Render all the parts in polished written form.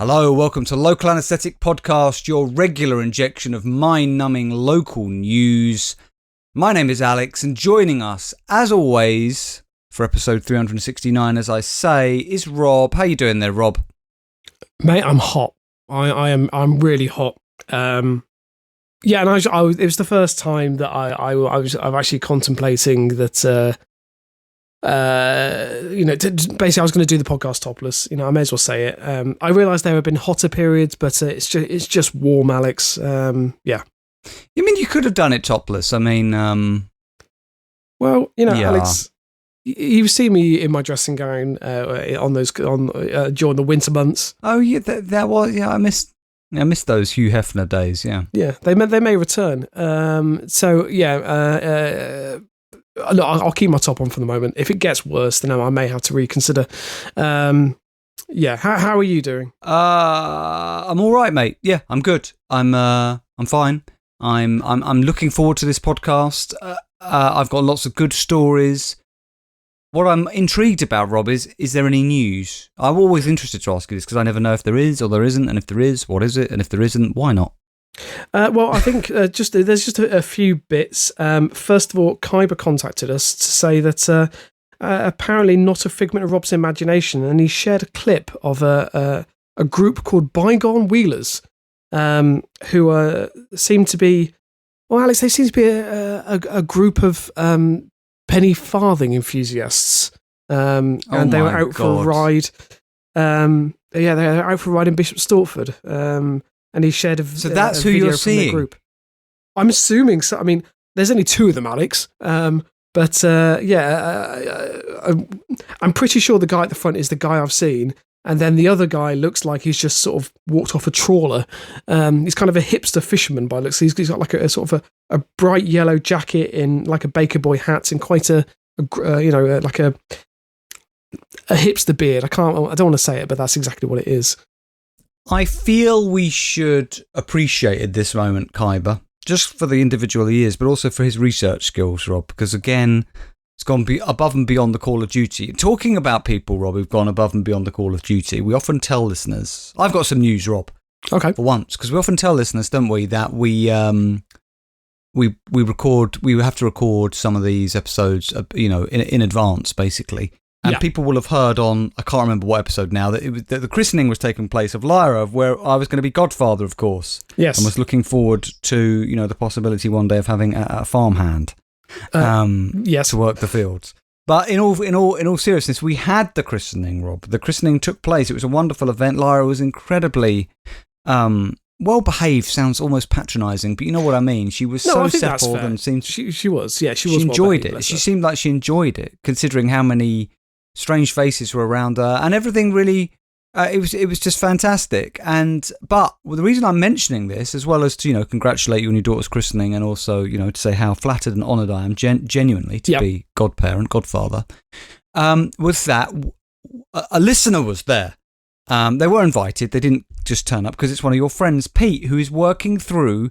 Hello, welcome to Local Anesthetic Podcast, your regular injection of mind-numbing local news. My name is Alex, and joining us, as always, for episode 369, as I say, is Rob. How you doing there, Rob? Mate, I'm hot. I'm really hot. And it was the first time that I'm actually contemplating that. Basically, I was going to do the podcast topless. I may as well say it. I realised there have been hotter periods, but it's just warm, Alex. Yeah. You mean you could have done it topless? I mean, well, Alex, you've seen me in my dressing gown during the winter months. Oh yeah, that was I missed those Hugh Hefner days. Yeah, they may return. Look, I'll keep my top on for the moment. If it gets worse, then I may have to reconsider. How are you doing? I'm all right, mate. Yeah, I'm good. I'm fine. I'm looking forward to this podcast. I've got lots of good stories. What I'm intrigued about, Rob, is there any news? I'm always interested to ask you this because I never know if there is or there isn't, and if there is, what is it, and if there isn't, why not? Well, I think there's just a few bits. First of all, Kyber contacted us to say that apparently not a figment of Rob's imagination, and he shared a clip of a group called Bygone Wheelers, who seem to be, well, Alex, they seem to be a group of penny farthing enthusiasts, and they were out for a ride. They were out for a ride in Bishop Stortford. And he shared so that's who you're seeing. Group. I'm assuming so. I mean, there's only two of them, Alex. I'm pretty sure the guy at the front is the guy I've seen, and then the other guy looks like he's just sort of walked off a trawler. He's kind of a hipster fisherman by looks. He's got like a sort of a bright yellow jacket in like a baker boy hat and quite a hipster beard. I don't want to say it, but that's exactly what it is. I feel we should appreciate at this moment Kyber, just for the individual he is, but also for his research skills, Rob, because again, it's gone above and beyond the call of duty. Talking about people, Rob, who've gone above and beyond the call of duty, we often tell listeners, I've got some news, Rob. Okay. For once, because we often tell listeners, don't we, that we have to record some of these episodes, in advance, basically. And people will have heard on, I can't remember what episode now, that the christening was taking place of Lyra, where I was going to be godfather, of course. Yes. And was looking forward to, the possibility one day of having a farmhand to work the fields. But in all seriousness, we had the christening, Rob. The christening took place. It was a wonderful event. Lyra was incredibly well-behaved, sounds almost patronising, but you know what I mean. She was so settled and seemed... She was. She enjoyed it. She seemed like she enjoyed it, considering how many strange faces were around her, and everything really, it was just fantastic. But the reason I'm mentioning this, as well as to congratulate you on your daughter's christening, and also to say how flattered and honoured I am genuinely to be godfather, was that a listener was there. They were invited. They didn't just turn up because it's one of your friends, Pete, who is working through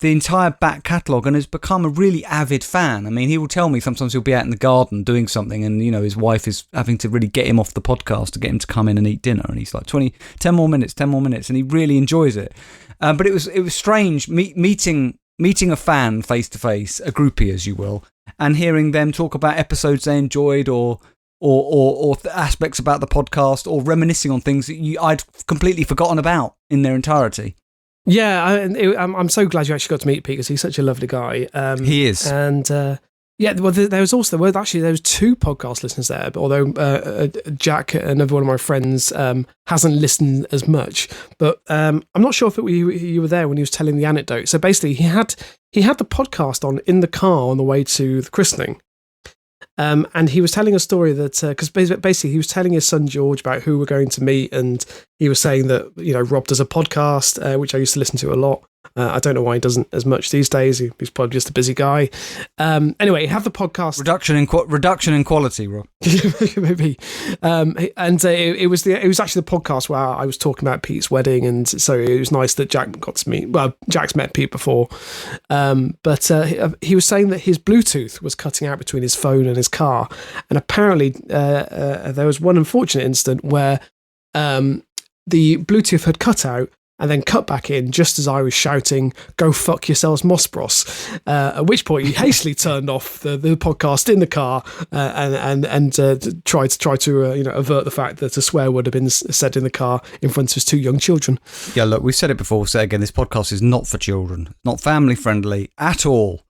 the entire back catalogue and has become a really avid fan. I mean, he will tell me sometimes he'll be out in the garden doing something and, his wife is having to really get him off the podcast to get him to come in and eat dinner. And he's like, 10 more minutes. And he really enjoys it. But it was strange meeting a fan face to face, a groupie, as you will, and hearing them talk about episodes they enjoyed or aspects about the podcast or reminiscing on things that I'd completely forgotten about in their entirety. Yeah, I'm so glad you actually got to meet Pete because he's such a lovely guy. He is. And well, there was two podcast listeners there, but although Jack, another one of my friends, hasn't listened as much. But I'm not sure if you were there when he was telling the anecdote. So basically, he had the podcast on in the car on the way to the christening. And he was telling a story that, because basically he was telling his son George about who we're going to meet, and he was saying that, Rob does a podcast, which I used to listen to a lot. I don't know why he doesn't as much these days. He's probably just a busy guy. Anyway, have the podcast. Reduction in quality, Rob. Maybe. It was actually the podcast where I was talking about Pete's wedding, and so it was nice that Jack got to meet. Well, Jack's met Pete before, but he was saying that his Bluetooth was cutting out between his phone and his car, and apparently there was one unfortunate incident where the Bluetooth had cut out and then cut back in just as I was shouting, "Go fuck yourselves, Mossbros." At which point he hastily turned off the podcast in the car and tried to avert the fact that a swear would have been said in the car in front of his 2 young children. Yeah, look, we've said it before, we'll say it again, this podcast is not for children, not family friendly at all.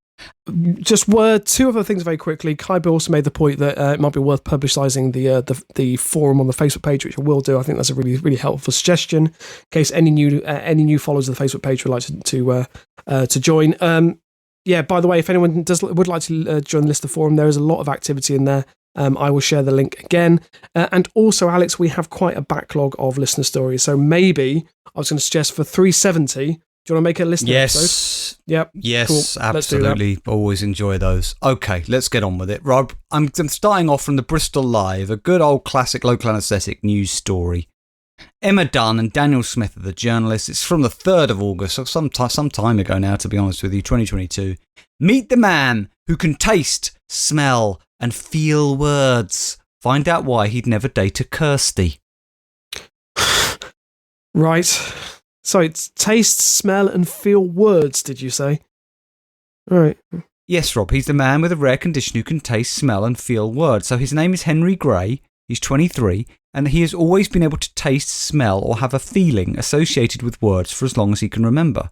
Just 2 other things very quickly. Kai also made the point that it might be worth publicising the forum on the Facebook page, which I will do. I think that's a really, really helpful suggestion in case any new followers of the Facebook page would like to join. By the way, if anyone would like to join the Listener forum, there is a lot of activity in there. I will share the link again. And also, Alex, we have quite a backlog of listener stories. So maybe I was going to suggest for 370. Do you want to make a listener episode? Yep. Yes, cool. absolutely. Always enjoy those. Okay, let's get on with it. Rob, I'm starting off from the Bristol Live, a good old classic local anaesthetic news story. Emma Dunn and Daniel Smith are the journalists. It's from the 3rd of August, so some time ago now, to be honest with you, 2022. Meet the man who can taste, smell, and feel words. Find out why he'd never date a Kirsty. Right. So it's taste, smell, and feel words, did you say? All right. Yes, Rob, he's the man with a rare condition who can taste, smell, and feel words. So his name is Henry Gray, he's 23, and he has always been able to taste, smell, or have a feeling associated with words for as long as he can remember.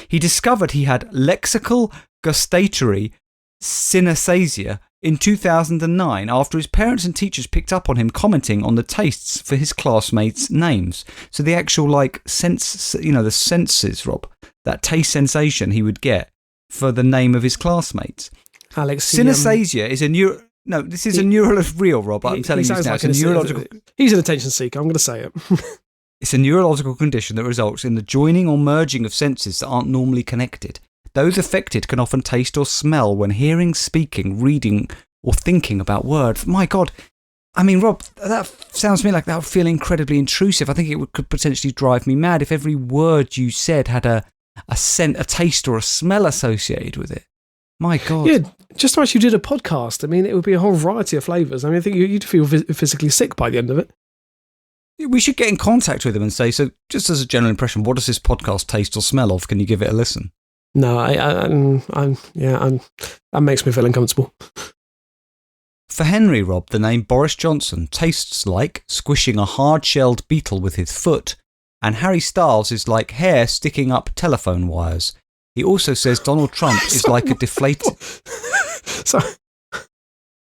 He discovered he had lexical gustatory synesthesia in 2009 after his parents and teachers picked up on him commenting on the tastes for his classmates' names. So the actual sense, the senses, Rob, that taste sensation he would get for the name of his classmates. Alex, synesthesia is a real, Rob. I'm telling you now. It's a neurological. He's an attention seeker. I'm going to say it. It's a neurological condition that results in the joining or merging of senses that aren't normally connected. Those affected can often taste or smell when hearing, speaking, reading, or thinking about words. My God. I mean, Rob, that sounds to me like that would feel incredibly intrusive. I think it could potentially drive me mad if every word you said had a scent, a taste, or a smell associated with it. My God. Yeah, just as you did a podcast. I mean, it would be a whole variety of flavours. I mean, I think you'd feel physically sick by the end of it. We should get in contact with him and say, so just as a general impression, what does this podcast taste or smell of? Can you give it a listen? No, that makes me feel uncomfortable. For Henry, Rob, the name Boris Johnson tastes like squishing a hard-shelled beetle with his foot, and Harry Styles is like hair sticking up telephone wires. He also says Donald Trump is like a deflated...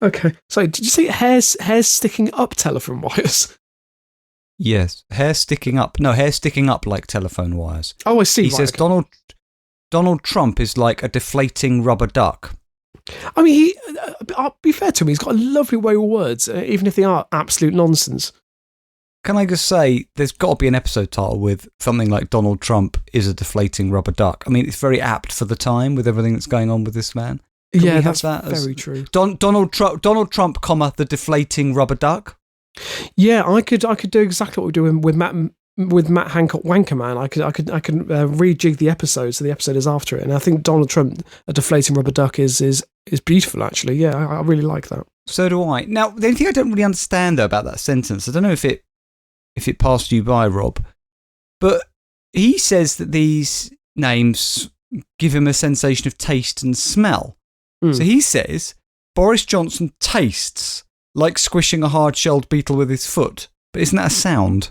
Okay. Sorry, did you say hair sticking up telephone wires? Yes, hair sticking up. No, hair sticking up like telephone wires. Oh, I see. He says okay. Donald Trump is like a deflating rubber duck. I mean, I'll be fair to him, he's got a lovely way with words, even if they are absolute nonsense. Can I just say, there's got to be an episode title with something like Donald Trump is a deflating rubber duck. I mean, it's very apt for the time with everything that's going on with this man. Can yeah, we that's have that very true. Donald Trump, comma, the deflating rubber duck? Yeah, I could do exactly what we're doing with Matt Hancock Wankerman. I could rejig the episode so the episode is after it, and I think Donald Trump, a deflating rubber duck, is beautiful actually. Yeah, I really like that. So do I. Now, the only thing I don't really understand though about that sentence, I don't know if it passed you by, Rob, but he says that these names give him a sensation of taste and smell. So he says Boris Johnson tastes like squishing a hard-shelled beetle with his foot, but isn't that a sound?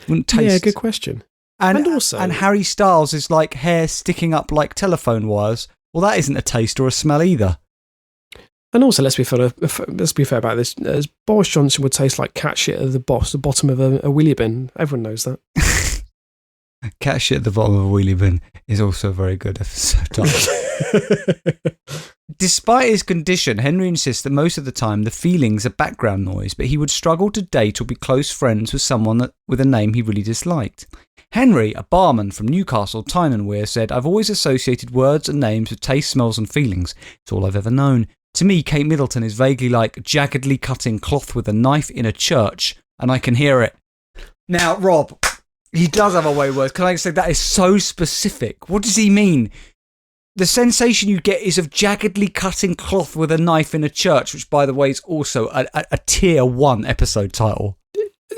Wouldn't taste. Yeah, good question. And Harry Styles is like hair sticking up like telephone wires. Well, that isn't a taste or a smell either. And also, let's be fair about this. Boris Johnson would taste like cat shit at the bottom of a wheelie bin. Everyone knows that. Cat shit at the bottom of a wheelie bin is also a very good episode. Despite his condition, Henry insists that most of the time the feelings are background noise, but he would struggle to date or be close friends with someone with a name he really disliked. Henry, a barman from Newcastle, Tyne and Wear, said, "I've always associated words and names with taste, smells and feelings. It's all I've ever known. To me, Kate Middleton is vaguely like jaggedly cutting cloth with a knife in a church, and I can hear it." Now, Rob, he does have a way of words. Can I say that is so specific? What does he mean? The sensation you get is of jaggedly cutting cloth with a knife in a church, which, by the way, is also a tier 1 episode title.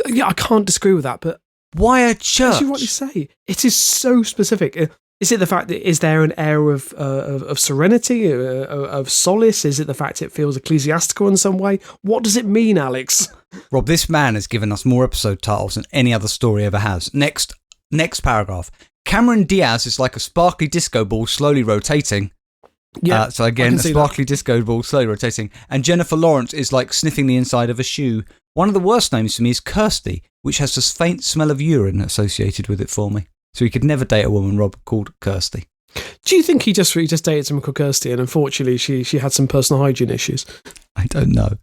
Yeah, I can't disagree with that, but Why a church? As you rightly say, it is so specific. Is it the fact that is there an air of serenity, of solace? Is it the fact it feels ecclesiastical in some way? What does it mean, Alex? Rob, this man has given us more episode titles than any other story ever has. Next paragraph. Cameron Diaz is like a sparkly disco ball slowly rotating. Yeah. So again, a sparkly disco ball slowly rotating. And Jennifer Lawrence is like sniffing the inside of a shoe. One of the worst names for me is Kirsty, which has this faint smell of urine associated with it for me. So he could never date a woman, Rob, called Kirsty. Do you think he just dated someone called Kirsty and unfortunately she had some personal hygiene issues? I don't know.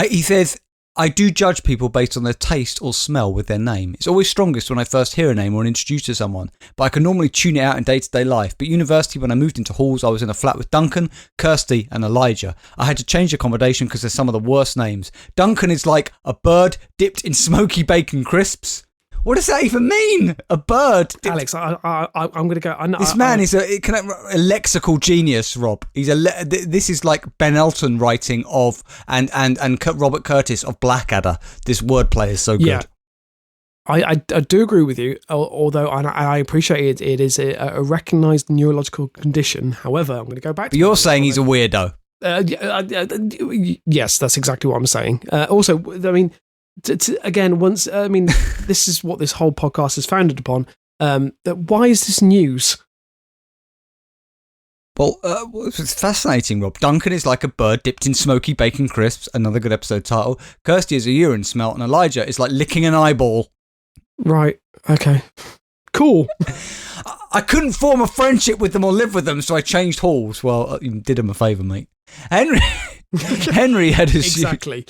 He says, I do judge people based on their taste or smell with their name. It's always strongest when I first hear a name or introduced to someone, but I can normally tune it out in day-to-day life. But university, when I moved into halls, I was in a flat with Duncan, Kirsty and Elijah. I had to change accommodation because they're some of the worst names. Duncan is like a bird dipped in smoky bacon crisps. What does that even mean? A bird? Alex, I'm going to go. This man is a lexical genius, Rob. This is like Ben Elton writing of and Robert Curtis of Blackadder. This wordplay is so good. Yeah. I do agree with you, although I appreciate it. It is a recognised neurological condition. However, I'm going to go back to... But you're saying he's a weirdo. Yes, that's exactly what I'm saying. Also, I mean... again, this is what this whole podcast is founded upon. Why is this news? Well, it's fascinating, Rob. Duncan is like a bird dipped in smoky bacon crisps, another good episode title. Kirsty is a urine smell, and Elijah is like licking an eyeball. Right, okay. Cool. I couldn't form a friendship with them or live with them, so I changed halls. Well, you did him a favour, mate. Henry had assumed... Exactly.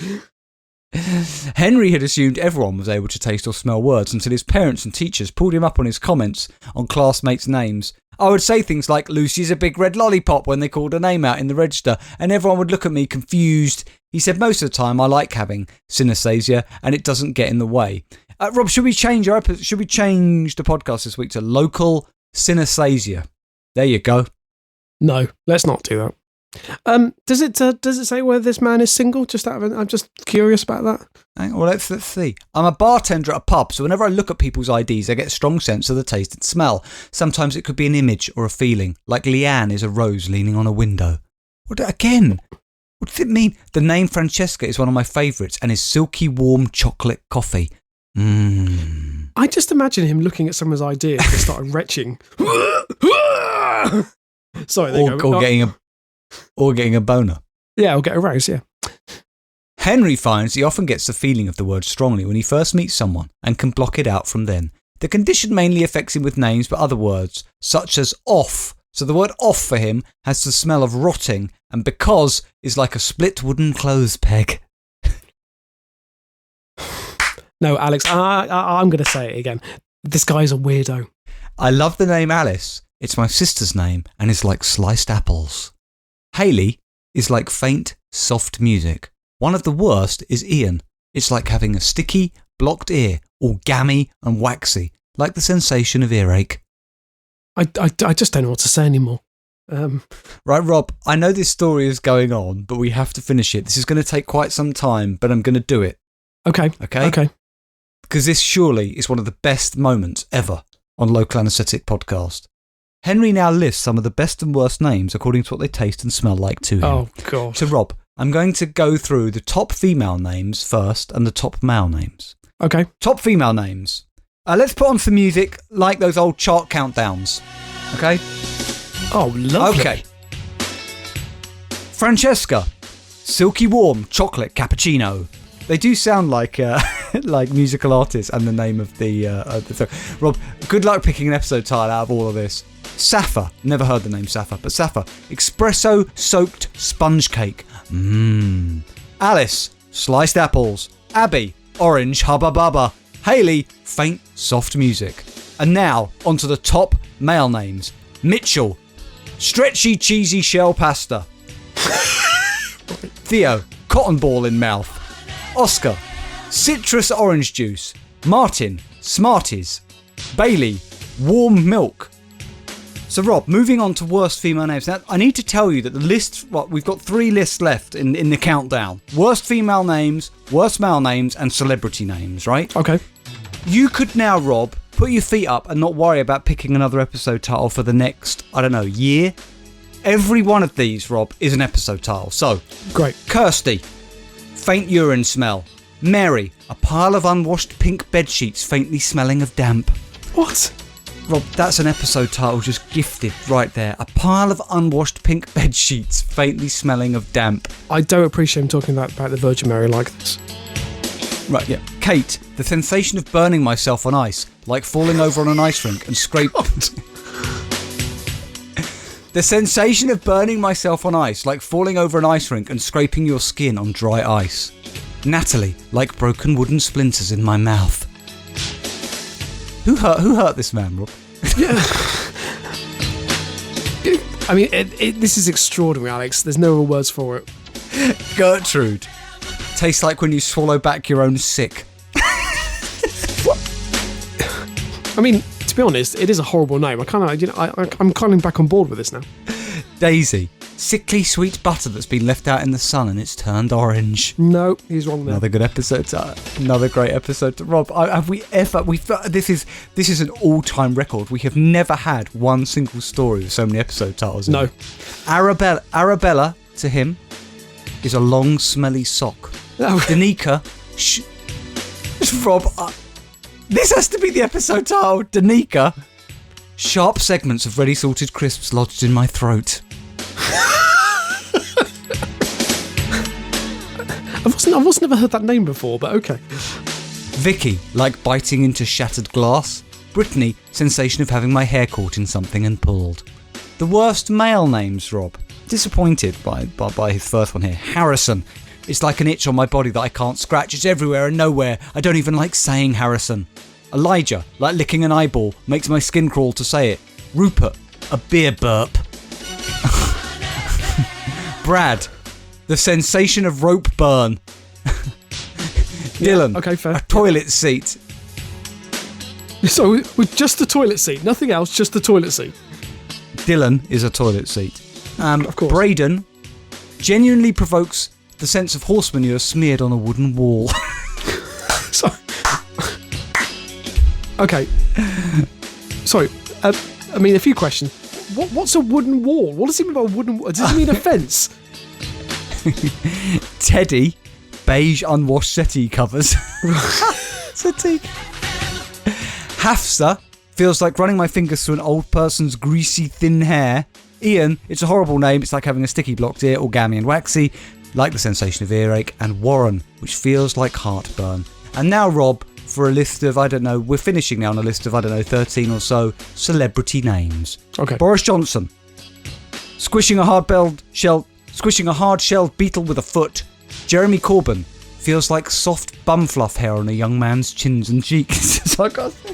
Henry had assumed everyone was able to taste or smell words until his parents and teachers pulled him up on his comments on classmates' names. I would say things like, Lucy's a big red lollipop when they called her name out in the register, and everyone would look at me confused. He said most of the time I like having synesthesia and it doesn't get in the way. Rob, should we change the podcast this week to local synesthesia? There you go. No, let's not do that. Does it say whether this man is single? I'm just curious about that. Well, let's see. I'm a bartender at a pub, so whenever I look at people's IDs, I get a strong sense of the taste and smell. Sometimes it could be an image or a feeling, like Leanne is a rose leaning on a window. What does it mean? The name Francesca is one of my favourites and is silky warm chocolate coffee. I just imagine him looking at someone's ID and just started retching. Sorry, there you go. Or getting a boner. Yeah, or get a rose, yeah. Henry finds he often gets the feeling of the word strongly when he first meets someone and can block it out from then. The condition mainly affects him with names, but other words, such as off. So the word off for him has the smell of rotting, and because is like a split wooden clothes peg. No, Alex, I'm going to say it again. This guy's a weirdo. I love the name Alice. It's my sister's name, and it's like sliced apples. Hayley is like faint, soft music. One of the worst is Ian. It's like having a sticky, blocked ear, all gammy and waxy, like the sensation of earache. I just don't know what to say anymore. Right, Rob, I know this story is going on, but we have to finish it. This is going to take quite some time, but I'm going to do it. Okay. Because this surely is one of the best moments ever on Local Anaesthetic Podcast. Henry now lists some of the best and worst names according to what they taste and smell like to him. Oh, God. So, Rob, I'm going to go through the top female names first and the top male names. Okay. Top female names. Let's put on some music like those old chart countdowns. Okay? Oh, lovely. Okay. Francesca. Silky warm chocolate cappuccino. They do sound like like musical artists and the name of the song. Rob, good luck picking an episode title out of all of this. Safa, never heard the name Safa, but Safa, espresso soaked sponge cake. Alice, sliced apples. Abby, orange hubba bubba. Hayley, faint soft music. And now onto the top male names. Mitchell, stretchy cheesy shell pasta. Theo, cotton ball in mouth. Oscar, citrus orange juice. Martin, Smarties. Bailey, warm milk. So, Rob, moving on to worst female names. Now, I need to tell you that the list, we've got 3 lists left in the countdown. Worst female names, worst male names, and celebrity names, right? Okay. You could now, Rob, put your feet up and not worry about picking another episode title for the next, I don't know, year. Every one of these, Rob, is an episode title. So, great. Kirsty, faint urine smell. Mary, a pile of unwashed pink bedsheets faintly smelling of damp. What? Rob, that's an episode title just gifted right there. A pile of unwashed pink bedsheets faintly smelling of damp. I don't appreciate him talking about the Virgin Mary like this. Right, yeah. Kate, the sensation of burning myself on ice, like falling over on an ice rink and scrape... The sensation of burning myself on ice, like falling over an ice rink and scraping your skin on dry ice. Natalie, like broken wooden splinters in my mouth. Who hurt this man, Rob? Yeah. I mean, this is extraordinary, Alex. There's no real words for it. Gertrude, tastes like when you swallow back your own sick. I mean, to be honest, it is a horrible name. I'm kind of back on board with this now. Daisy, sickly sweet butter that's been left out in the sun and it's turned orange. No, he's wrong there. Another good episode. Another great episode. Rob, have we ever? This is an all-time record. We have never had one single story with so many episode titles. No. Arabella to him is a long, smelly sock. Oh. Danica, Rob. This has to be the episode title. Danica, sharp segments of ready salted crisps lodged in my throat. I've also never heard that name before, but okay. Vicky, like biting into shattered glass. Brittany, sensation of having my hair caught in something and pulled. The worst male names, Rob. Disappointed by his first one here. Harrison, it's like an itch on my body that I can't scratch. It's everywhere and nowhere. I don't even like saying Harrison. Elijah, like licking an eyeball, makes my skin crawl to say it. Rupert, a beer burp. Brad, the sensation of rope burn. Dylan, yeah, okay, fair. A toilet seat. So with just the toilet seat, nothing else, just the toilet seat. Dylan is a toilet seat. Of course. Braden genuinely provokes the sense of horse manure smeared on a wooden wall. Sorry. Okay. Sorry. I mean, a few questions. What's a wooden wall? What does it mean by a wooden wall? Does it mean a fence? Teddy, beige unwashed settee covers. Settee. Hafsa, feels like running my fingers through an old person's greasy thin hair. Ian, it's a horrible name. It's like having a sticky blocked ear, or gammy and waxy, like the sensation of earache. And Warren, which feels like heartburn. And now, Rob, for a list of, we're finishing now on a list of, 13 or so celebrity names. Okay. Boris Johnson, squishing a hard-shelled beetle with a foot. Jeremy Corbyn, feels like soft bum fluff hair on a young man's chins and cheeks. So I can't say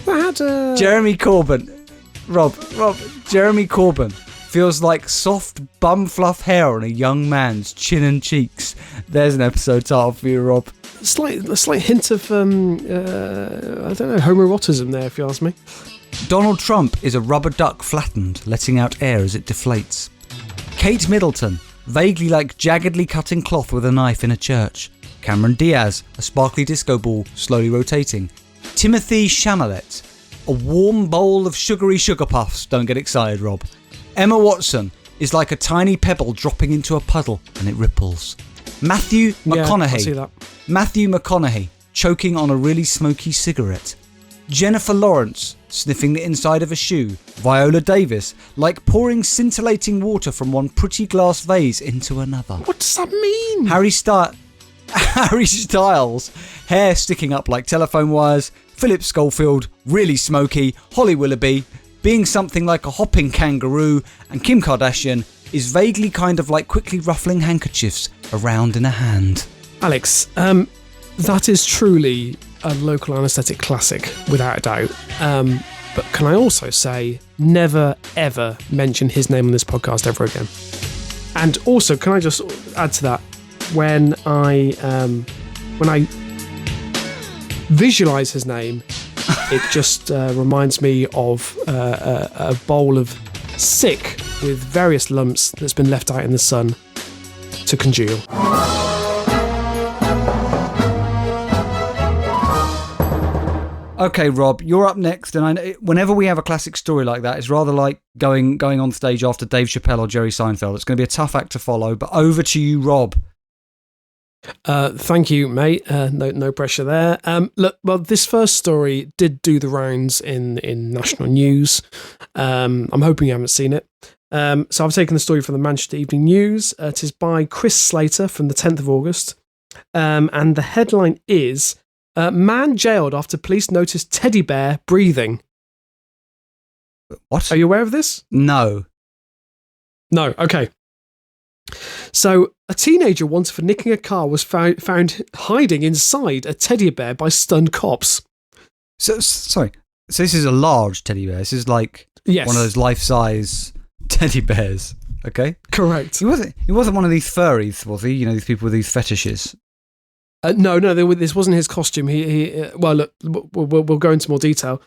that. Jeremy Corbyn, Rob, Jeremy Corbyn, feels like soft bum fluff hair on a young man's chin and cheeks. There's an episode title for you, Rob. A slight hint of, homoeroticism there, if you ask me. Donald Trump is a rubber duck flattened, letting out air as it deflates. Kate Middleton, vaguely like jaggedly cutting cloth with a knife in a church. Cameron Diaz, a sparkly disco ball slowly rotating. Timothy Chalamet, a warm bowl of sugary sugar puffs. Don't get excited, Rob. Emma Watson is like a tiny pebble dropping into a puddle and it ripples. Matthew McConaughey. I see that. Matthew McConaughey, choking on a really smoky cigarette. Jennifer Lawrence, sniffing the inside of a shoe. Viola Davis, like pouring scintillating water from one pretty glass vase into another. What does that mean? Harry Styles, hair sticking up like telephone wires. Philip Schofield, really smoky. Holly Willoughby, being something like a hopping kangaroo. And Kim Kardashian is vaguely kind of like quickly ruffling handkerchiefs around in a hand. Alex, that is truly a local anaesthetic classic, without a doubt. But can I also say, never ever mention his name on this podcast ever again. And also, can I just add to that, when I visualise his name, it just reminds me of a bowl of sick with various lumps that's been left out in the sun to congeal. Okay, Rob, you're up next, and whenever we have a classic story like that, it's rather like going on stage after Dave Chappelle or Jerry Seinfeld. It's going to be a tough act to follow, but over to you, Rob. Thank you, mate. No pressure there. Look, well, this first story did do the rounds in national news. I'm hoping you haven't seen it. So I've taken the story from the Manchester Evening News. It is by Chris Slater from the 10th of August. And the headline is, man jailed after police noticed teddy bear breathing. What? Are you aware of this? No. No, okay. So, a teenager wanted for nicking a car was found hiding inside a teddy bear by stunned cops. So, sorry. So this is a large teddy bear. This is like one of those life-size teddy bears. Okay? Correct. He wasn't one of these furries, was he? You know, these people with these fetishes. No, this wasn't his costume. Well, look, we'll go into more detail.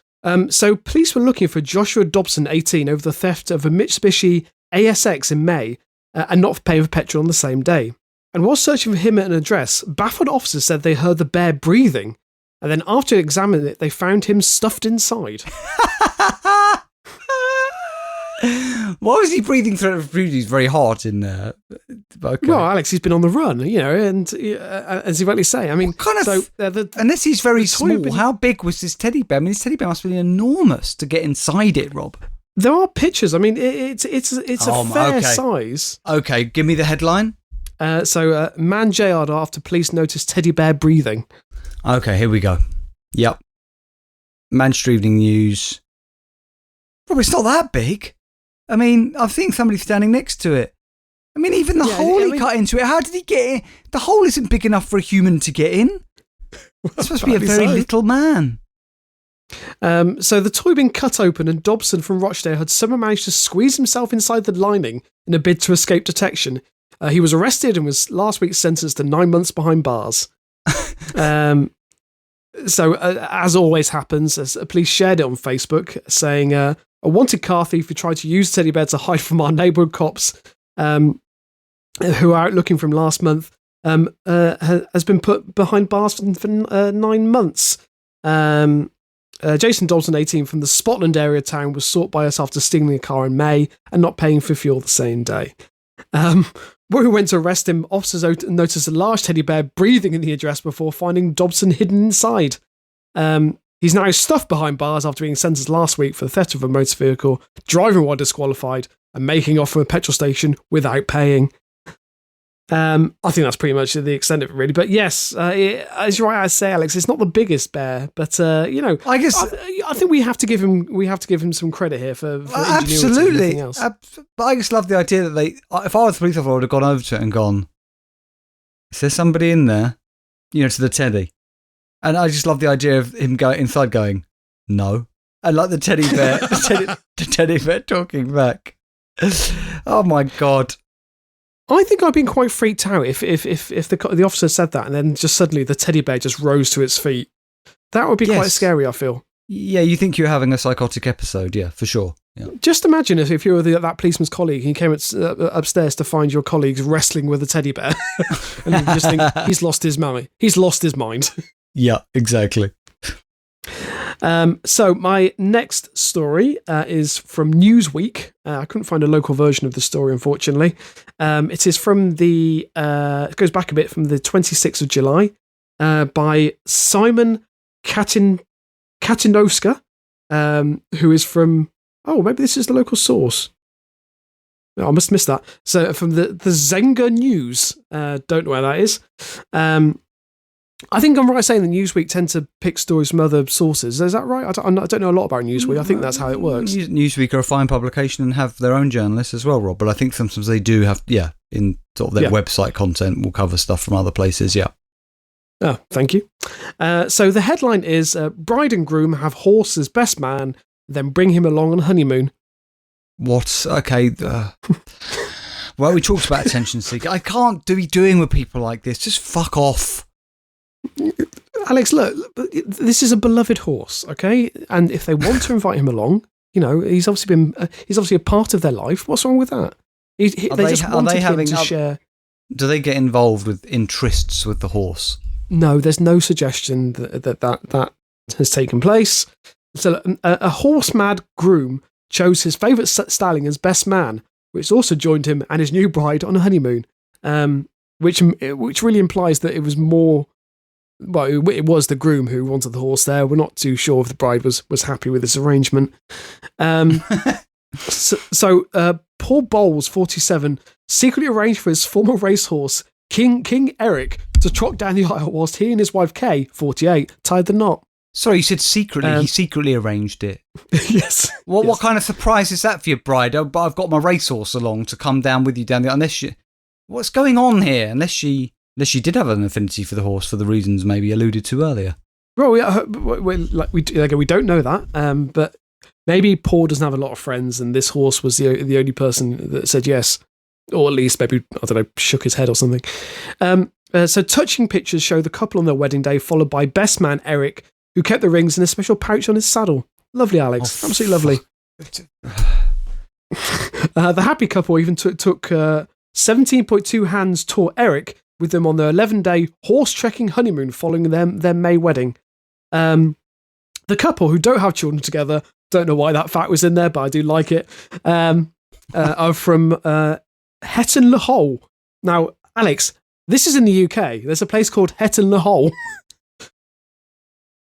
So, police were looking for Joshua Dobson, 18, over the theft of a Mitsubishi ASX in May, and not for paying for petrol on the same day. And while searching for him at an address, baffled officers said they heard the bear breathing, and then after examining it, they found him stuffed inside. Why was he breathing through? He's very hot in there. Okay. Well, Alex, he's been on the run, and as you rightly say, I mean, unless he's very small, how big was this teddy bear? I mean, this teddy bear must be enormous to get inside it, Rob. There are pictures. I mean, it's a fair size. Okay, give me the headline. Man jailed after police noticed teddy bear breathing. Okay, here we go. Yep. Manchester Evening News. Rob, it's not that big. I mean, I've seen somebody standing next to it. I mean, even the hole he cut into it, how did he get in? The hole isn't big enough for a human to get in. It's supposed to be a very little man. So the toy being cut open, and Dobson from Rochdale had somehow managed to squeeze himself inside the lining in a bid to escape detection. He was arrested and was last week sentenced to 9 months behind bars. So, as always happens, police shared it on Facebook, saying, a wanted car thief who tried to use teddy bear to hide from our neighbourhood cops, who are out looking for him last month, has been put behind bars for 9 months. Jason Dalton, 18, from the Spotland area town, was sought by us after stealing a car in May and not paying for fuel the same day. When we went to arrest him, officers noticed a large teddy bear breathing in the address before finding Dobson hidden inside. He's now stuffed behind bars after being sentenced last week for the theft of a motor vehicle, driving while disqualified, and making off from a petrol station without paying. I think that's pretty much the extent of it, really. But yes, as you're right, I say, Alex, it's not the biggest bear, but I guess I think we have to give him some credit here for absolutely. But I just love the idea that if I was a police officer, I would have gone over to it and gone, "Is there somebody in there?" To the teddy, and I just love the idea of him going inside, going, "No," and like the teddy bear, the teddy bear talking back. Oh my God. I think I'd been quite freaked out if the officer said that and then just suddenly the teddy bear just rose to its feet. That would be quite scary, I feel. Yeah, you think you're having a psychotic episode, yeah, for sure. Yeah. Just imagine if you were that policeman's colleague and you came upstairs to find your colleagues wrestling with a teddy bear and you just think, he's lost his mind. He's lost his mind. Yeah, exactly. So my next story is from Newsweek. I couldn't find a local version of the story, unfortunately. It is from it goes back a bit, from the 26th of July, by Simon Katinowska, who is from, maybe this is the local source. No, I must have missed that. So from the Zenga News, don't know where that is. I think I'm right saying that Newsweek tend to pick stories from other sources. Is that right? I don't know a lot about Newsweek. I think that's how it works. Newsweek are a fine publication and have their own journalists as well, Rob. But I think sometimes they do have, in sort of their website content, will cover stuff from other places, yeah. Oh, thank you. So the headline is, bride and groom have horse as best man, then bring him along on honeymoon. What? Okay. Well, we talked about attention seeking. I can't be doing with people like this. Just fuck off. Alex, look, this is a beloved horse, okay? And if they want to invite him along, he's obviously a part of their life. What's wrong with that? They just wanted him to share. Do they get involved in trysts with the horse? No, there's no suggestion that has taken place. So a horse-mad groom chose his favourite stallion as best man, which also joined him and his new bride on a honeymoon, which really implies that it was more... Well, it was the groom who wanted the horse there. We're not too sure if the bride was happy with this arrangement. So Paul Bowles, 47, secretly arranged for his former racehorse, King Eric, to trot down the aisle whilst he and his wife Kay, 48, tied the knot. Sorry, you said secretly. He secretly arranged it. Yes. What kind of surprise is that for your bride? I've got my racehorse along to come down with you down the aisle. What's going on here? Unless she did have an affinity for the horse for the reasons maybe alluded to earlier. Well, we don't know that, but maybe Paul doesn't have a lot of friends, and this horse was the only person that said yes, or at least maybe, I don't know, shook his head or something. So touching pictures show the couple on their wedding day, followed by best man Eric, who kept the rings in a special pouch on his saddle. Lovely, Alex. Absolutely lovely. The happy couple even took 17.2 hands tour Eric with them on their 11-day horse trekking honeymoon following their May wedding. The couple, who don't have children together, don't know why that fact was in there, but I do like it, are from Hetton le Hole. Now, Alex, this is in the UK. There's a place called Hetton le Hole.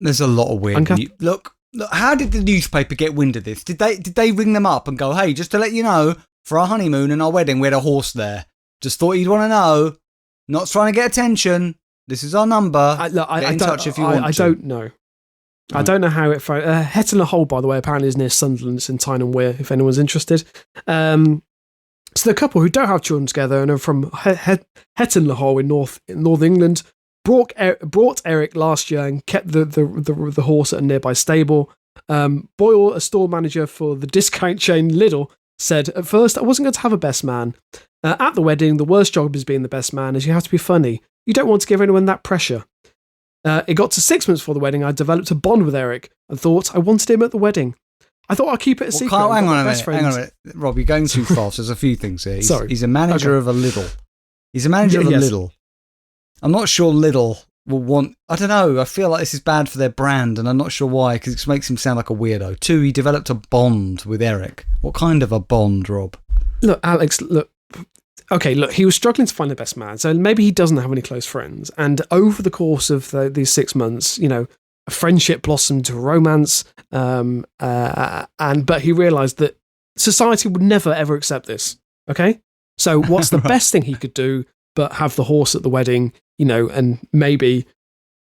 There's a lot of weird... Look, how did the newspaper get wind of this? Did they ring them up and go, hey, just to let you know, for our honeymoon and our wedding, we had a horse there. Just thought you'd want to know. Not trying to get attention. This is our number. Get in touch if you want to. I don't know. Right. I don't know how it... Hetton le Hole, by the way, apparently is near Sunderland. It's in Tyne and Wear, if anyone's interested. So the couple, who don't have children together and are from Hetton le Hole in North England, brought Eric last year and kept the horse at a nearby stable. Boyle, a store manager for the discount chain Lidl, said, at first, I wasn't going to have a best man. At the wedding, the worst job is being the best man, as you have to be funny. You don't want to give anyone that pressure. It got to 6 months before the wedding. I developed a bond with Eric and thought I wanted him at the wedding. I thought I'd keep it a secret. Hang on a minute. Rob, you're going too fast. There's a few things here. He's a manager of a Lidl. He's a manager of a Lidl. I'm not sure Lidl will want... I don't know. I feel like this is bad for their brand, and I'm not sure why, because it makes him sound like a weirdo. 2, he developed a bond with Eric. What kind of a bond, Rob? Look, Alex, look. Okay, look, he was struggling to find the best man, so maybe he doesn't have any close friends. And over the course of these 6 months, a friendship blossomed to romance, but he realised that society would never, ever accept this, okay? So what's the best thing he could do but have the horse at the wedding, and maybe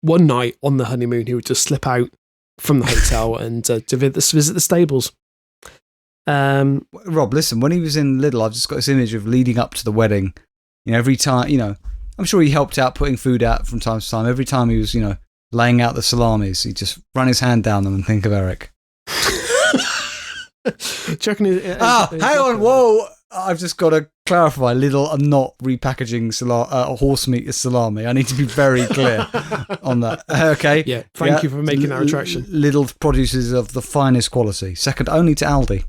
one night on the honeymoon he would just slip out from the hotel and to visit the stables. Rob, listen, when he was in Lidl, I've just got this image of leading up to the wedding. Every time, I'm sure he helped out putting food out from time to time. Every time he was, laying out the salamis, he'd just run his hand down them and think of Eric. Hang on, whoa! I've just got to clarify, Lidl are not repackaging horse meat as salami. I need to be very clear on that. Okay? Yeah, thank you for making that retraction. Lidl produces of the finest quality, second only to Aldi.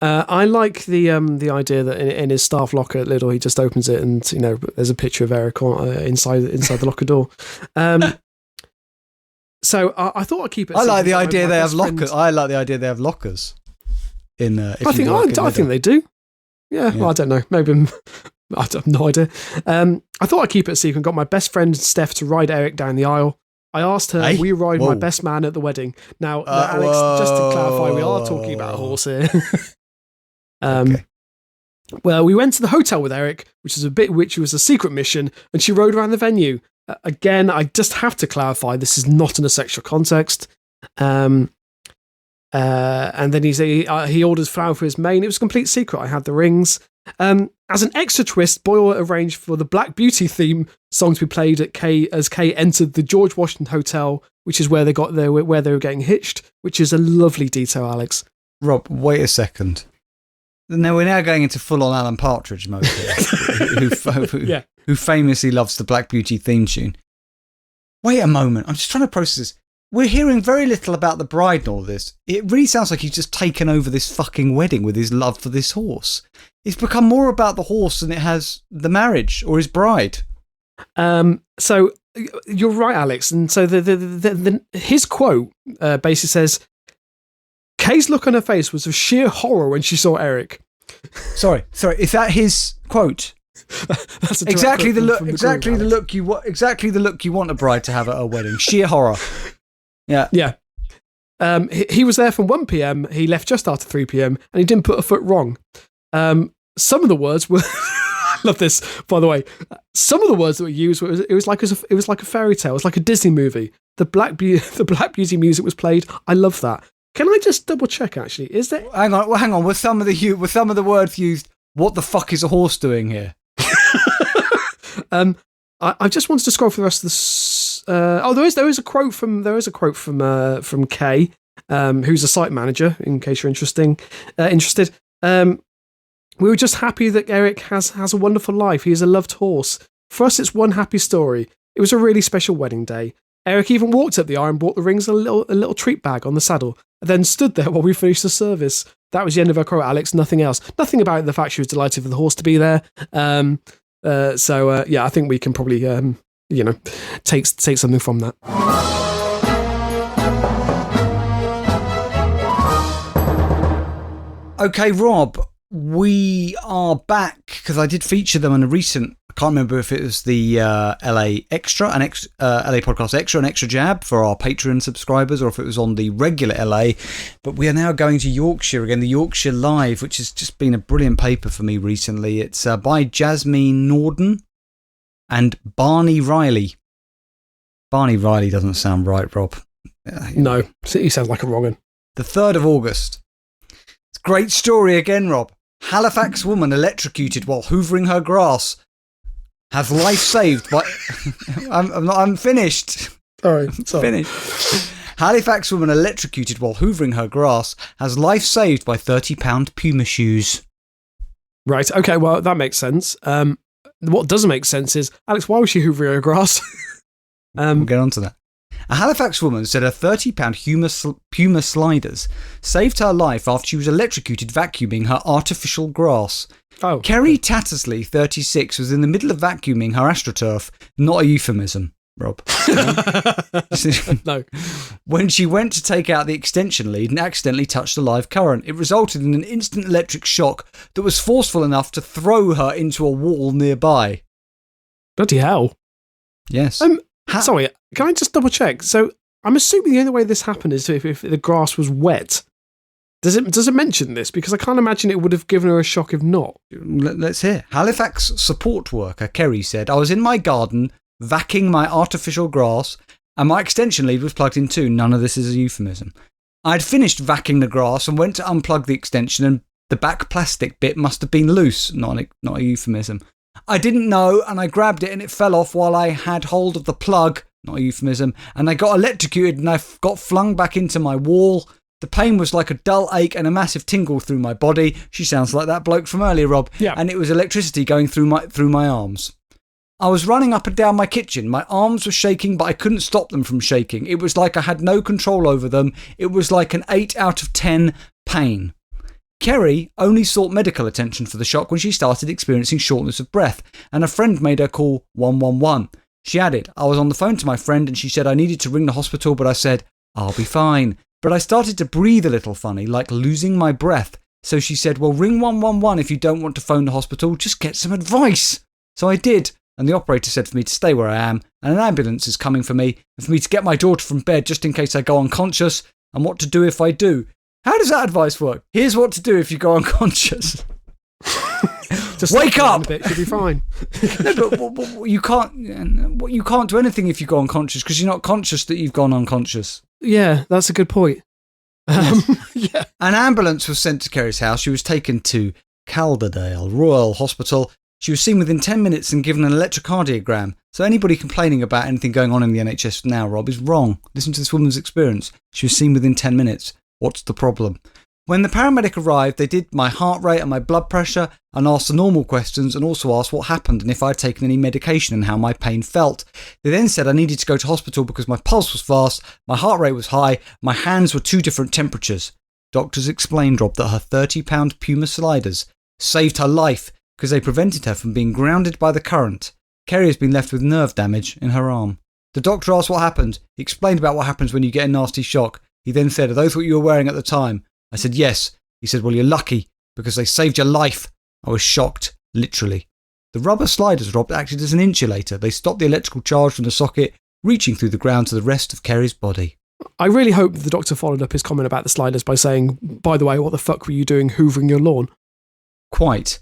I like the idea that in his staff locker at Lidl, he just opens it and there's a picture of Eric inside the locker door. So I thought I'd keep it. I like the idea they have lockers. I like the idea they have lockers. I think they do. Yeah, well, I don't know. Maybe I have no idea. I thought I'd keep it a secret and got my best friend Steph to ride Eric down the aisle. I asked her, will you ride my best man at the wedding? Now, Alex, just to clarify, we are talking about a horse here. Okay. Well, we went to the hotel with Eric, which was a secret mission, and she rode around the venue. Again, I just have to clarify, this is not in a sexual context. And then he orders flour for his mane. It was a complete secret. I had the rings. As an extra twist, Boyle arranged for the Black Beauty theme song to be played as Kay entered the George Washington Hotel, which is where they were getting hitched, which is a lovely detail, Alex. Rob, wait a second. Now we're going into full-on Alan Partridge mode here, who famously loves the Black Beauty theme tune. Wait a moment. I'm just trying to process this. We're hearing very little about the bride and all this. It really sounds like he's just taken over this fucking wedding with his love for this horse. It's become more about the horse than it has the marriage or his bride. So you're right, Alex. And so his quote basically says, Kay's look on her face was of sheer horror when she saw Eric. Sorry. Is that his quote? That's a exactly the look. from Exactly Groom, the look you want. Exactly the look you want a bride to have at her wedding. Sheer horror. Yeah. Yeah. He was there from 1 p.m. He left just after 3 p.m. and he didn't put a foot wrong. Some of the words were. I love this, by the way. Some of the words that were used were it was like a fairy tale. It was like a Disney movie. The Black Beauty music was played. I love that. Can I just double check? Actually, is there? Hang on. Were some of the words used? What the fuck is a horse doing here? I just wanted to scroll for the rest of this. There is a quote from Kay, who's a site manager. In case you're interested. We were just happy that Eric has a wonderful life. He is a loved horse. For us, it's one happy story. It was a really special wedding day. Eric even walked up the aisle and bought the rings a little treat bag on the saddle, and then stood there while we finished the service. That was the end of her quote, Alex. Nothing else. Nothing about the fact she was delighted for the horse to be there. I think we can probably, take something from that. Okay, Rob, we are back because I did feature them in a recent. I can't remember if it was the LA Extra, LA Podcast Extra, an Extra Jab for our Patreon subscribers, or if it was on the regular LA. But we are now going to Yorkshire again, the Yorkshire Live, which has just been a brilliant paper for me recently. It's by Jasmine Norden and Barney Riley. Barney Riley doesn't sound right, Rob. No, he sounds like a wrong one. The 3rd of August. It's a great story again, Rob. Halifax woman electrocuted while hoovering her grass. Has life saved by... I'm finished. Sorry. Finished. Halifax woman electrocuted while hoovering her grass has life saved by £30 Puma shoes. Right, okay, well, that makes sense. What doesn't make sense is, Alex, why was she hoovering her grass? We'll get on to that. A Halifax woman said her £30 Puma sliders saved her life after she was electrocuted vacuuming her artificial grass. Oh. Kerry Tattersley, 36, was in the middle of vacuuming her AstroTurf. Not a euphemism, Rob. No. When she went to take out the extension lead and accidentally touched a live current, it resulted in an instant electric shock that was forceful enough to throw her into a wall nearby. Bloody hell. Yes. Sorry, can I just double check? So I'm assuming the only way this happened is if the grass was wet. Does it mention this? Because I can't imagine it would have given her a shock if not. Let's hear. Halifax support worker Kerry said, I was in my garden vacuuming my artificial grass and my extension lead was plugged in too. None of this is a euphemism. I'd finished vacuuming the grass and went to unplug the extension and the back plastic bit must have been loose. Not a euphemism. I didn't know and I grabbed it and it fell off while I had hold of the plug. Not a euphemism. And I got electrocuted and I got flung back into my wall. The pain was like a dull ache and a massive tingle through my body. She sounds like that bloke from earlier, Rob. Yeah. And it was electricity going through my arms. I was running up and down my kitchen. My arms were shaking, but I couldn't stop them from shaking. It was like I had no control over them. It was like an 8 out of 10 pain. Kerry only sought medical attention for the shock when she started experiencing shortness of breath, and a friend made her call 111. She added, I was on the phone to my friend and she said I needed to ring the hospital, but I said, I'll be fine. But I started to breathe a little funny, like losing my breath. So she said, well, ring 111 if you don't want to phone the hospital, just get some advice. So I did, and the operator said for me to stay where I am, and an ambulance is coming for me, and for me to get my daughter from bed just in case I go unconscious, and what to do if I do. How does that advice work? Here's what to do if you go unconscious. Just wake up! A bit, you'll be fine. No, but you can't do anything if you go unconscious because you're not conscious that you've gone unconscious. Yeah, that's a good point. Yeah. An ambulance was sent to Kerry's house. She was taken to Calderdale Royal Hospital. She was seen within 10 minutes and given an electrocardiogram. So anybody complaining about anything going on in the NHS now, Rob, is wrong. Listen to this woman's experience. She was seen within 10 minutes. What's the problem? When the paramedic arrived, they did my heart rate and my blood pressure and asked the normal questions and also asked what happened and if I'd taken any medication and how my pain felt. They then said I needed to go to hospital because my pulse was fast, my heart rate was high, my hands were 2 different temperatures. Doctors explained, Rob, that her £30 Puma sliders saved her life because they prevented her from being grounded by the current. Kerry has been left with nerve damage in her arm. The doctor asked what happened. He explained about what happens when you get a nasty shock. He then said, "Are those what you were wearing at the time?" I said, "Yes." He said, "Well, you're lucky because they saved your life." I was shocked, literally. The rubber sliders, Rob, acted as an insulator. They stopped the electrical charge from the socket, reaching through the ground to the rest of Kerry's body. I really hope the doctor followed up his comment about the sliders by saying, "By the way, what the fuck were you doing hoovering your lawn?" Quite.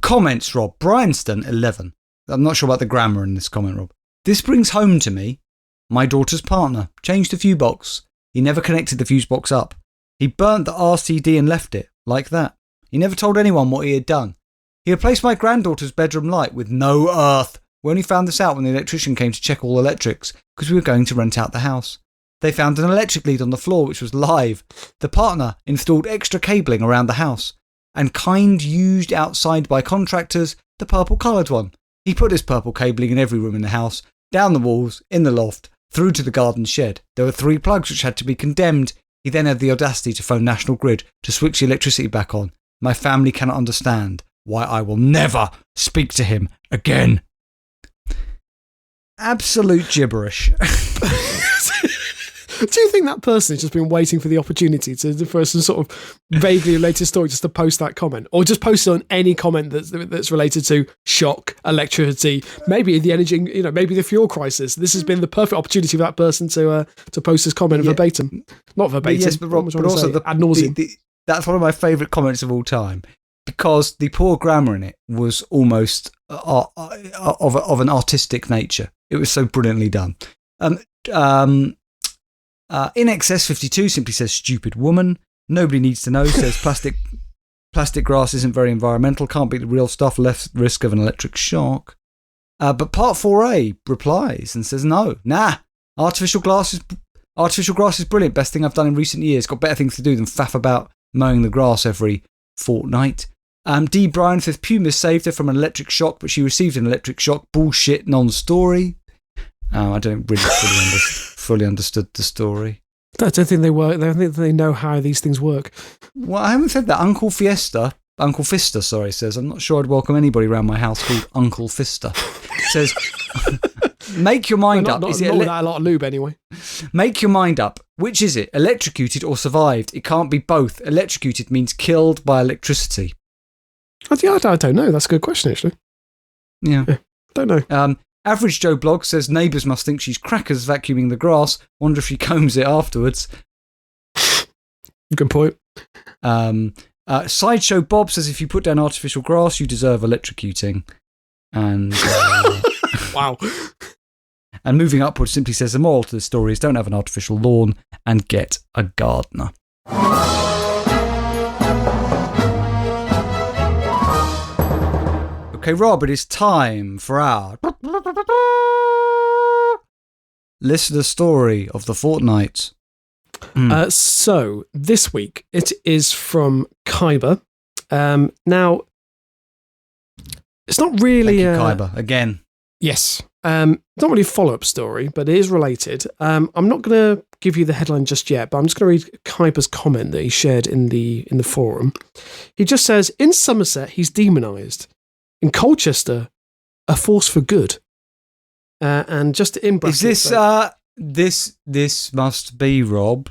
Comments, Rob. Bryanston, 11. I'm not sure about the grammar in this comment, Rob. This brings home to me my daughter's partner. Changed the fuse box. He never connected the fuse box up. He burnt the RCD and left it, like that. He never told anyone what he had done. He replaced my granddaughter's bedroom light with no earth. We only found this out when the electrician came to check all electrics, because we were going to rent out the house. They found an electric lead on the floor which was live. The partner installed extra cabling around the house, and kind used outside by contractors, the purple-coloured one. He put this purple cabling in every room in the house, down the walls, in the loft, through to the garden shed. There were 3 plugs which had to be condemned. He then had the audacity to phone National Grid to switch the electricity back on. My family cannot understand why I will never speak to him again. Absolute gibberish. Do you think that person has just been waiting for the opportunity for some sort of vaguely related story just to post that comment? Or just post it on any comment that's related to shock, electricity, maybe the energy, maybe the fuel crisis? This has been the perfect opportunity for that person to post this comment verbatim. Not verbatim. Yes, but also ad nauseum. That's one of my favourite comments of all time, because the poor grammar in it was almost of an artistic nature. It was so brilliantly done. In excess 52 simply says stupid woman. Nobody needs to know says plastic grass isn't very environmental, can't beat the real stuff, less risk of an electric shock. But part 4A replies and says artificial grass is brilliant, best thing I've done in recent years, got better things to do than faff about mowing the grass every fortnight. D. Bryan says Pumas saved her from an electric shock, but she received an electric shock. Bullshit non-story. I don't really fully understood the story. I don't think they work. I don't think they know how these things work. Well, I haven't said that. Uncle Fister, says, "I'm not sure I'd welcome anybody around my house called Uncle Fister." Says, make your mind up. Is it without a lot of lube anyway? Make your mind up. Which is it? Electrocuted or survived? It can't be both. Electrocuted means killed by electricity. I don't know. That's a good question, actually. Yeah. Don't know. Average Joe Blog says neighbours must think she's crackers vacuuming the grass. Wonder if she combs it afterwards. Good point. Sideshow Bob says if you put down artificial grass, you deserve electrocuting. And wow. And moving upwards simply says the moral to the story is don't have an artificial lawn and get a gardener. Okay, Rob, it is time for our listener story of the fortnight. So, this week, it is from Khyber. Now, it's not really... Thank you, Khyber, again. Yes. Not really a follow-up story, but it is related. I'm not going to give you the headline just yet, but I'm just going to read Khyber's comment that he shared in the forum. He just says, in Somerset, he's demonised. In Colchester, a force for good. And just in brackets... Is this must be, Rob,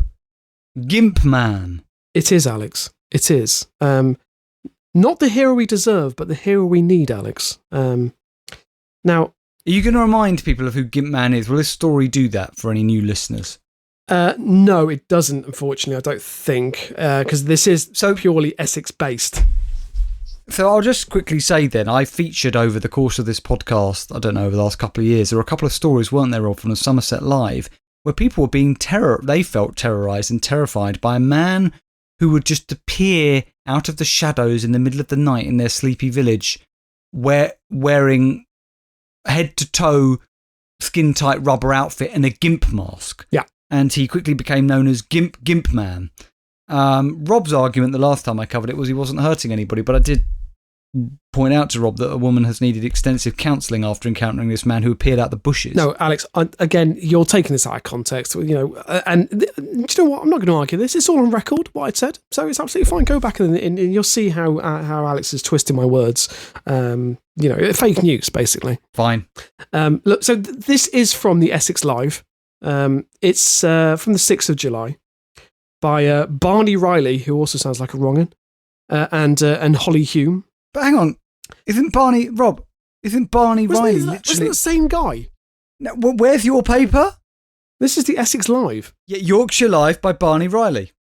Gimp Man? It is, Alex. It is. Not the hero we deserve, but the hero we need, Alex. Now... Are you going to remind people of who Gimp Man is? Will this story do that for any new listeners? No, it doesn't, unfortunately, I don't think, because this is so purely Essex-based. So I'll just quickly say then, I featured over the course of this podcast, I don't know, over the last couple of years, there were a couple of stories, weren't there, Rob, from the Somerset Live, where people were being they felt terrorised and terrified by a man who would just appear out of the shadows in the middle of the night in their sleepy village, wearing head-to-toe skin-tight rubber outfit and a gimp mask. Yeah. And he quickly became known as Gimp Man. Rob's argument the last time I covered it was he wasn't hurting anybody, but I did point out to Rob that a woman has needed extensive counselling after encountering this man who appeared out the bushes. No, Alex, again, you're taking this out of context, and do you know what? I'm not going to argue this. It's all on record, what I'd said. So it's absolutely fine. Go back and you'll see how Alex is twisting my words. Fake news, basically. Fine. Look, so this is from the Essex Live. It's from the 6th of July by Barney Riley, who also sounds like a wrong'un, and Holly Hume. But hang on, isn't Barney Riley literally... Wasn't the same guy? No, where's your paper? This is the Essex Live. Yeah, Yorkshire Live by Barney Riley.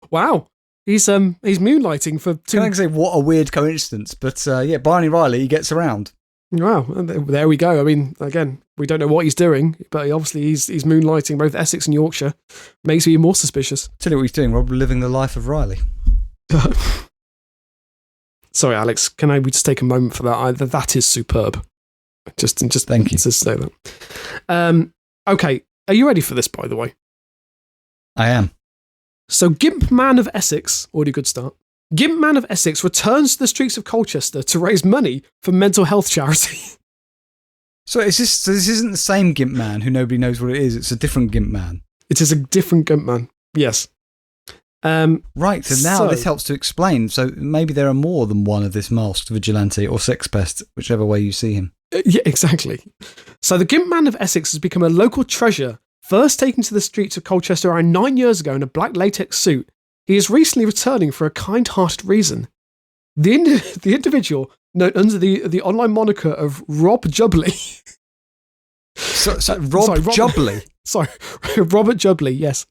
Wow. He's moonlighting for two... Can I say what a weird coincidence? But Barney Riley, he gets around. Wow, there we go. I mean, again, we don't know what he's doing, but obviously he's moonlighting both Essex and Yorkshire. Makes me more suspicious. Tell you what he's doing, Rob, living the life of Riley. Sorry, Alex. Can we just take a moment for that? That is superb. Just thank you. Just say that. Okay, are you ready for this? By the way, I am. So, Gimp Man of Essex, already a good start. Gimp Man of Essex returns to the streets of Colchester to raise money for mental health charity. So this isn't the same Gimp Man who nobody knows what it is. It's a different Gimp Man. It is a different Gimp Man. Yes. Right, so now this helps to explain. So maybe there are more than one of this masked vigilante or sex pest, whichever way you see him. Yeah, exactly. So the Gimp Man of Essex has become a local treasure, first taken to the streets of Colchester around 9 years ago in a black latex suit. He is recently returning for a kind-hearted reason. The individual, known under the online moniker of Rob Jubbly. Rob Jubbly? Sorry, Robert Jubbly, yes.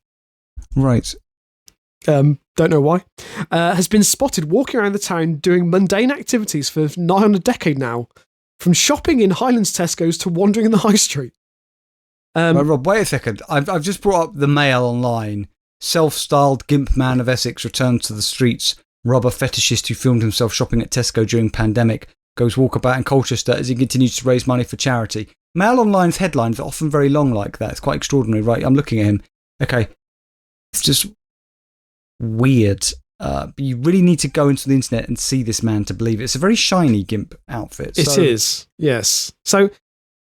Right. Don't know why, has been spotted walking around the town doing mundane activities for nigh on a decade now, from shopping in Highlands Tesco's to wandering in the high street. Rob, wait a second. I've just brought up the Mail online. Self-styled Gimp Man of Essex returns to the streets. Robber fetishist who filmed himself shopping at Tesco during pandemic goes walkabout in Colchester as he continues to raise money for charity. Mail Online's headlines are often very long like that. It's quite extraordinary, right? I'm looking at him. Okay. It's just weird. But you really need to go into the internet and see this man to believe it. It's a very shiny Gimp outfit. It is, yes. So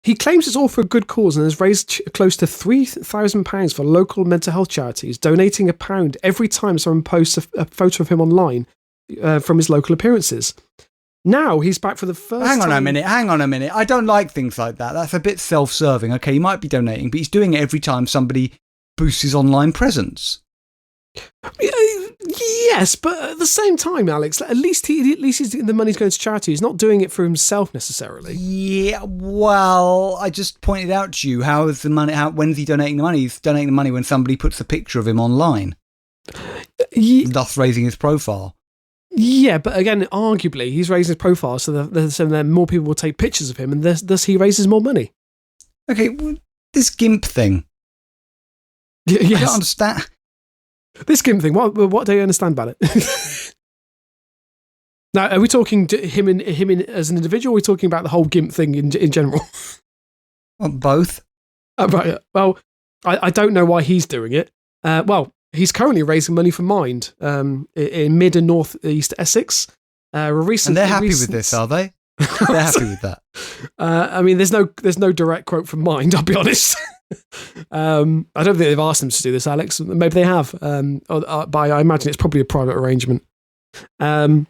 he claims it's all for a good cause and has raised close to £3,000 for local mental health charities, donating £1 every time someone posts a photo of him online from his local appearances. Now he's back for the first time. Hang on a minute. I don't like things like that. That's a bit self-serving. Okay, he might be donating, but he's doing it every time somebody boosts his online presence. Yes, but at the same time, Alex, at least the money's going to charity. He's not doing it for himself necessarily. Yeah, well, I just pointed out to you how is the money? When's he donating the money? He's donating the money when somebody puts a picture of him online, thus raising his profile. Yeah, but again, arguably, he's raising his profile so that more people will take pictures of him, and thus he raises more money. Okay, this Gimp thing. Yes. I don't understand. This Gimp thing, what do you understand about it? Now, are we talking him as an individual, or are we talking about the whole Gimp thing in general? Well, both. Right. Well, I don't know why he's doing it. Well, he's currently raising money for Mind in mid and north east Essex. And they're happy with this, are they? They're happy with that. I mean, there's no direct quote from Mind, I'll be honest. I don't think they've asked them to do this, Alex. Maybe they have, but I imagine it's probably a private arrangement. I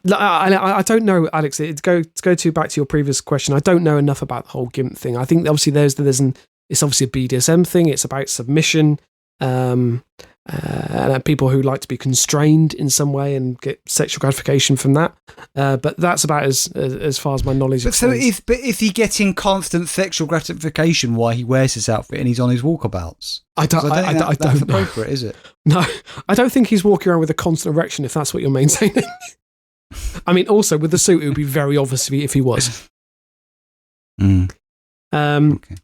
don't know, Alex. To go back to your previous question, I don't know enough about the whole Gimp thing. I think obviously it's obviously a BDSM thing. It's about submission, and people who like to be constrained in some way and get sexual gratification from that. But that's about as far as my knowledge. But so is he getting constant sexual gratification while he wears this outfit and he's on his walkabouts? I don't that's know. Appropriate, is it? No, I don't think he's walking around with a constant erection. If that's what you're maintaining. I mean, also with the suit, it would be very obvious if he was. Okay.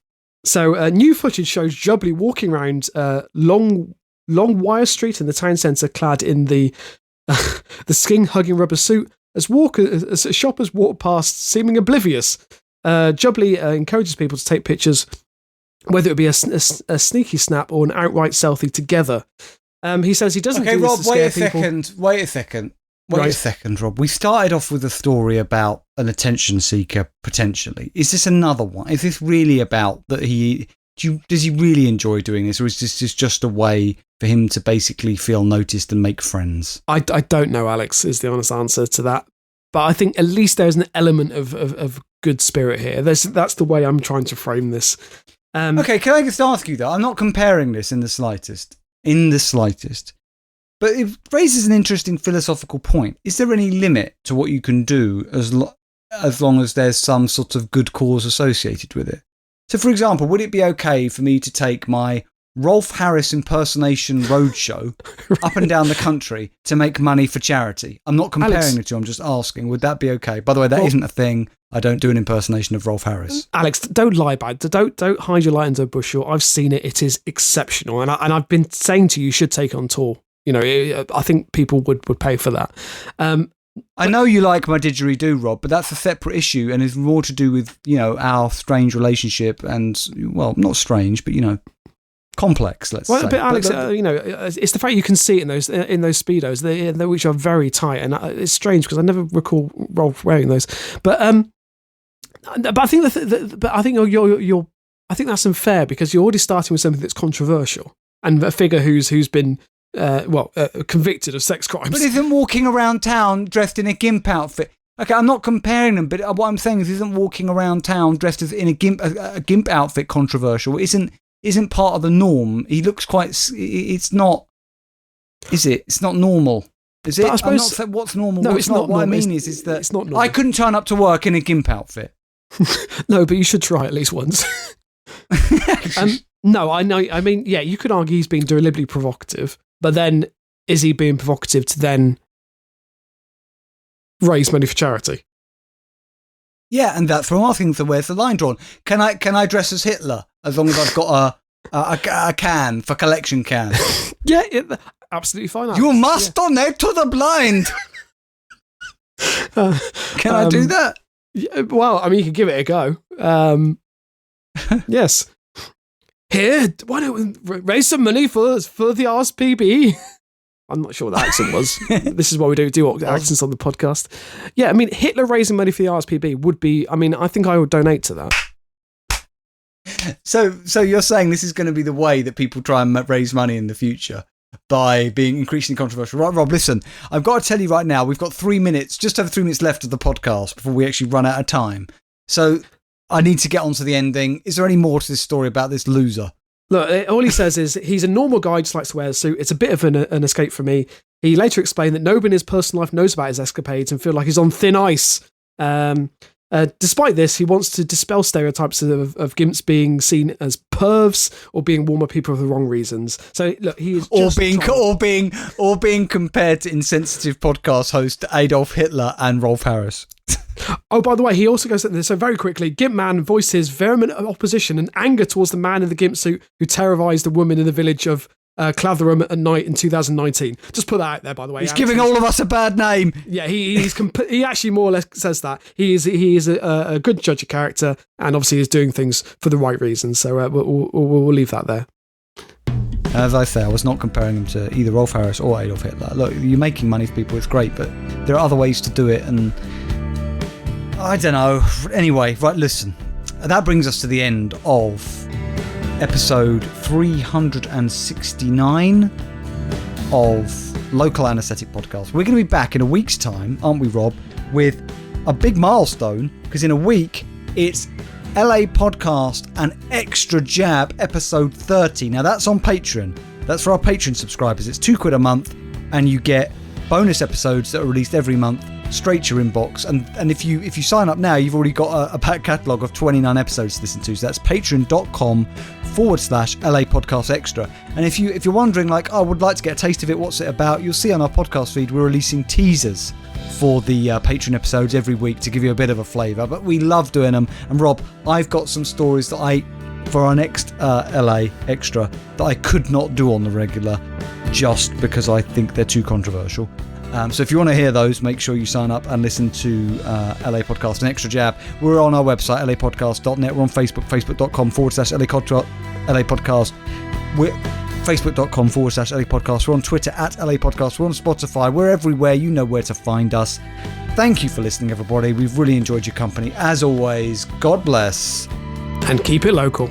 So, new footage shows Jubbly walking around Long Wire Street in the town centre, clad in the skin-hugging rubber suit, as shoppers walk past, seeming oblivious. Jubbly encourages people to take pictures, whether it be a sneaky snap or an outright selfie together. He says he doesn't do this Rob, to scare people. Wait a second. Wait a second, Rob. We started off with a story about an attention seeker, potentially. Is this another one? Is this really about that does he really enjoy doing this, or is this just a way for him to basically feel noticed and make friends? I don't know, Alex, is the honest answer to that. But I think at least there's an element of good spirit here. That's the way I'm trying to frame this. Okay, can I just ask you, though? I'm not comparing this in the slightest. But it raises an interesting philosophical point. Is there any limit to what you can do as long as there's some sort of good cause associated with it? So, for example, would it be okay for me to take my Rolf Harris impersonation roadshow up and down the country to make money for charity? I'm not comparing the two, I'm just asking. Would that be okay? By the way, that isn't a thing. I don't do an impersonation of Rolf Harris. Alex, don't lie about it. Don't hide your light under a bushel. I've seen it. It is exceptional. And I've been saying to you, you should take it on tour. You know, I think people would pay for that. I know you like my didgeridoo, Rob, but that's a separate issue and is more to do with, our strange relationship and, well, not strange, but, complex, let's say. But Alex, it's the fact you can see it in those Speedos, they which are very tight, and it's strange because I never recall Rolf wearing those. But I think I think that's unfair because you're already starting with something that's controversial and a figure who's been convicted of sex crimes. But isn't walking around town dressed in a Gimp outfit? Okay, I'm not comparing them, but what I'm saying is, isn't walking around town dressed in a Gimp outfit controversial? Isn't part of the norm? He looks quite. It's not. Is it? It's not normal. Is it? I suppose, I'm not saying what's normal. No, what's it's not. not What normal. I mean is that it's not normal. I couldn't turn up to work in a Gimp outfit. No, but you should try at least once. No, I know. I mean, yeah, you could argue he's being deliberately provocative, but then is he being provocative to then raise money for charity? Yeah, and that's what I'm asking. So where's the line drawn? Can I dress as Hitler as long as I've got a can for collection can? Yeah, absolutely fine. You must donate to the blind. Can I do that? Yeah, well, I mean, you can give it a go. Yes. Here, why don't we raise some money for the RSPB? I'm not sure what the accent was. This is why we don't do accents on the podcast. Yeah, I mean, Hitler raising money for the RSPB would be, I mean, I think I would donate to that. So you're saying this is going to be the way that people try and raise money in the future by being increasingly controversial. Right, Rob, listen, I've got to tell you right now, we've got 3 minutes, just over 3 minutes left of the podcast before we actually run out of time. So I need to get on to the ending. Is there any more to this story about this loser? Look, all he says is he's a normal guy, just likes to wear a suit. It's a bit of an escape for me. He later explained that nobody in his personal life knows about his escapades and feel like he's on thin ice. Despite this, he wants to dispel stereotypes of Gimps being seen as pervs or being warmer people for the wrong reasons. So look, he is or being compared to insensitive podcast host Adolf Hitler and Rolf Harris. Oh, by the way, he also goes at this. So very quickly, Gimp Man voiced his vehement opposition and anger towards the man in the Gimp suit who terrorised a woman in the village of Clatherham at night in 2019. Just put that out there, by the way. He's giving all of us a bad name. Yeah, he actually more or less says that. He is a good judge of character and obviously is doing things for the right reasons. So we'll leave that there. As I say, I was not comparing him to either Rolf Harris or Adolf Hitler. Look, you're making money for people, it's great, but there are other ways to do it, and I don't know. Anyway, right, listen. That brings us to the end of episode 369 of Local Anaesthetic Podcast. We're going to be back in a week's time, aren't we, Rob, with a big milestone, because in a week it's LAPodcast and Extra Jab episode 30. Now that's on Patreon. That's for our Patreon subscribers. It's £2 a month, and you get bonus episodes that are released every month straight to your inbox. And if you sign up now, you've already got a back catalogue of 29 episodes to listen to. So that's patreon.com/LAPodcast Extra. And if you're wondering, like, I would like to get a taste of it, what's it about? You'll see on our podcast feed we're releasing teasers for the Patreon episodes every week to give you a bit of a flavour. But we love doing them. And Rob, I've got some stories that for our next LA Extra that I could not do on the regular just because I think they're too controversial. So if you want to hear those, make sure you sign up and listen to LA Podcast and Extra Jab. We're on our website, lapodcast.net. We're on Facebook, facebook.com/LA Podcast. facebook.com/LAPodcast. We're on Twitter @LAPodcast. We're on Spotify. We're everywhere. You know where to find us. Thank you for listening, everybody. We've really enjoyed your company. As always, God bless. And keep it local.